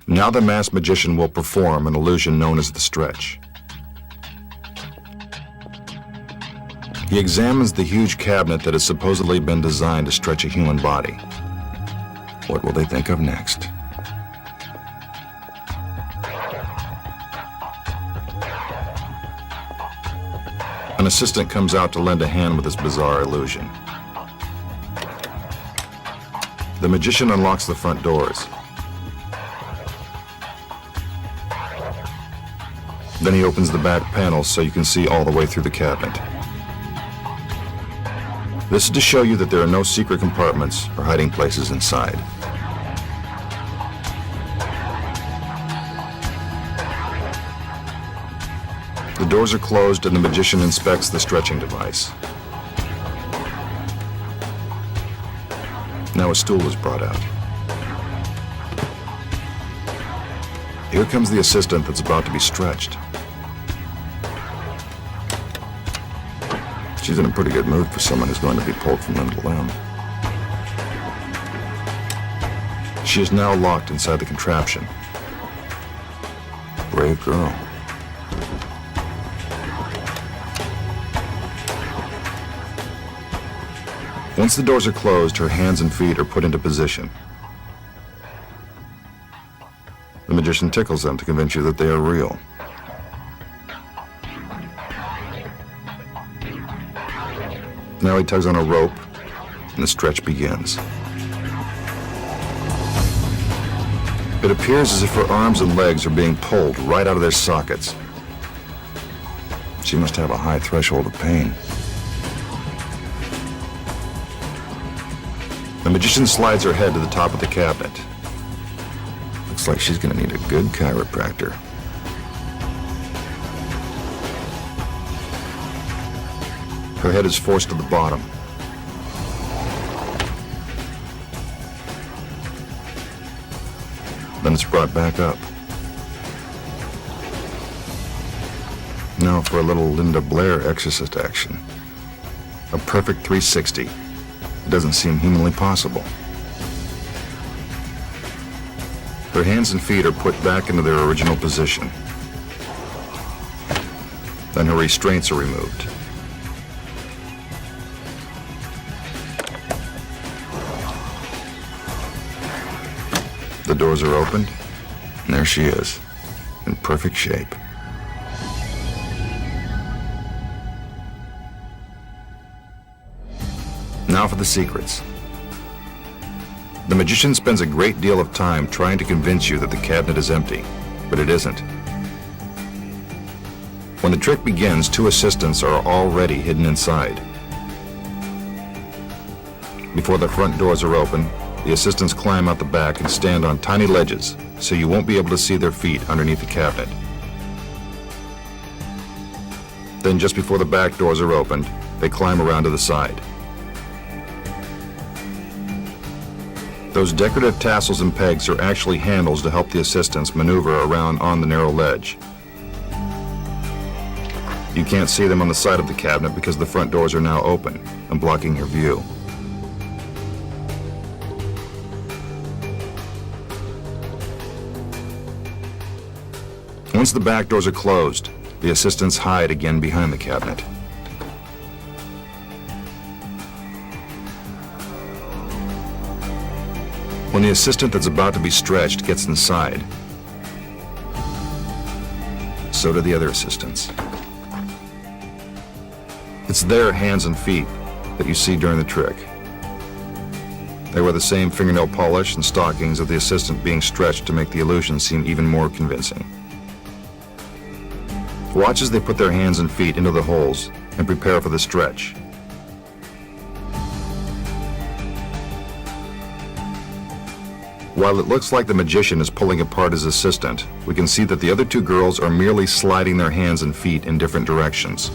Now the masked magician will perform an illusion known as the stretch. He examines the huge cabinet that has supposedly been designed to stretch a human body. What will they think of next? An assistant comes out to lend a hand with this bizarre illusion. The magician unlocks the front doors. Then he opens the back panels so you can see all the way through the cabinet. This is to show you that there are no secret compartments or hiding places inside. The doors are closed and the magician inspects the stretching device. Now a stool is brought out. Here comes the assistant that's about to be stretched. She's in a pretty good mood for someone who's going to be pulled from limb to limb. She is now locked inside the contraption. Brave girl. Once the doors are closed, her hands and feet are put into position. The magician tickles them to convince you that they are real. Now he tugs on a rope, and the stretch begins. It appears as if her arms and legs are being pulled right out of their sockets. She must have a high threshold of pain. The magician slides her head to the top of the cabinet. Looks like she's going to need a good chiropractor. Her head is forced to the bottom. Then it's brought back up. Now for a little Linda Blair exorcist action. A perfect 360. It doesn't seem humanly possible. Her hands and feet are put back into their original position. Then her restraints are removed. The doors are opened, and there she is, in perfect shape. Now for the secrets. The magician spends a great deal of time trying to convince you that the cabinet is empty, but it isn't. When the trick begins, two assistants are already hidden inside. Before the front doors are open, the assistants climb out the back and stand on tiny ledges, so you won't be able to see their feet underneath the cabinet. Then just before the back doors are opened, they climb around to the side. Those decorative tassels and pegs are actually handles to help the assistants maneuver around on the narrow ledge. You can't see them on the side of the cabinet because the front doors are now open and blocking your view. Once the back doors are closed, the assistants hide again behind the cabinet. When the assistant that's about to be stretched gets inside, so do the other assistants. It's their hands and feet that you see during the trick. They wear the same fingernail polish and stockings of the assistant being stretched to make the illusion seem even more convincing. Watch as they put their hands and feet into the holes and prepare for the stretch. While it looks like the magician is pulling apart his assistant, we can see that the other two girls are merely sliding their hands and feet in different directions.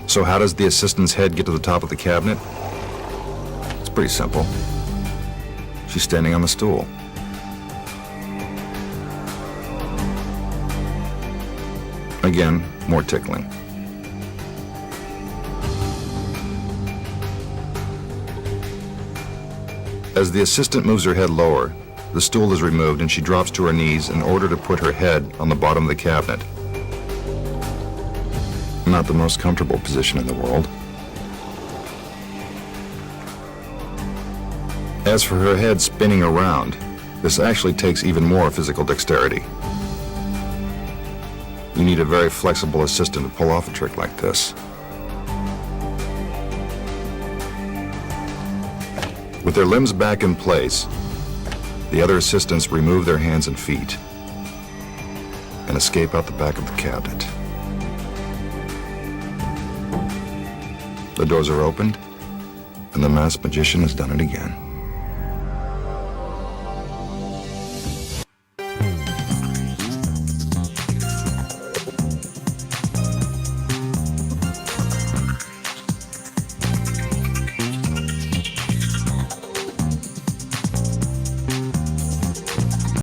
So how does the assistant's head get to the top of the cabinet? It's pretty simple. She's standing on the stool. Again, more tickling. As the assistant moves her head lower, the stool is removed and she drops to her knees in order to put her head on the bottom of the cabinet. Not the most comfortable position in the world. As for her head spinning around, this actually takes even more physical dexterity. You need a very flexible assistant to pull off a trick like this. With their limbs back in place, the other assistants remove their hands and feet and escape out the back of the cabinet. The doors are opened, and the masked magician has done it again.